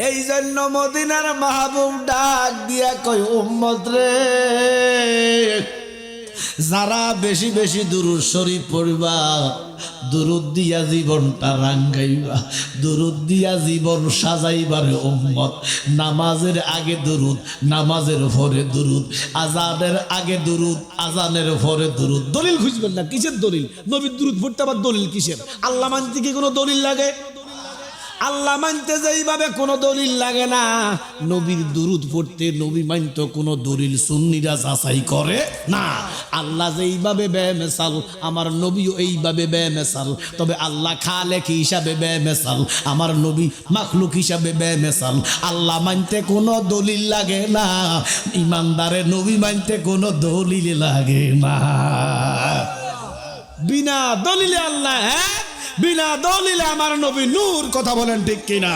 এই জন্য মদিনার মাহবুব ডাক দিয়া কয় উম্মত রে, যারা বেশি বেশি দুরূদ শরীফ পড়বা, দুরূদ দিয়া জীবনটা রাঙ্গাইবা, দুরূদ দিয়া জীবন সাজাইবারে উম্মত। নামাজের আগে দুরূদ, নামাজের পরে দুরূদ, আজানের আগে দুরূদ, আজানের পরে দুরূদ। দলিল খুঁজবেন না, কিসের দলিল? নবীর দুরূদ পড়তে আবার দলিল কিসের? আল্লাহ মানতে কি কোনো দলিল লাগে? আল্লাহ মানতে যেইভাবে কোনো দলিল লাগে না, নবীর দুরূদ পড়তে নবী মানতে কোনো দলিল সুন্নিরা যাচাই করে না। আল্লাহ যেইভাবে বেমেসাল, আমার নবীও এইভাবে বেমেসাল। তবে আল্লাহ খালেক হিসাবে বেমেসাল, আমার নবী মাখলুক হিসাবে বেমেসাল। আল্লাহ মানতে কোনো দলিল লাগে না, ইমানদারে নবী মানতে কোনো দলিল লাগে না। বিনা দলিলে আল্লাহ, হ্যাঁ, বিনা দলিলে আমার নবী নূর। কথা বলেন ঠিক কিনা?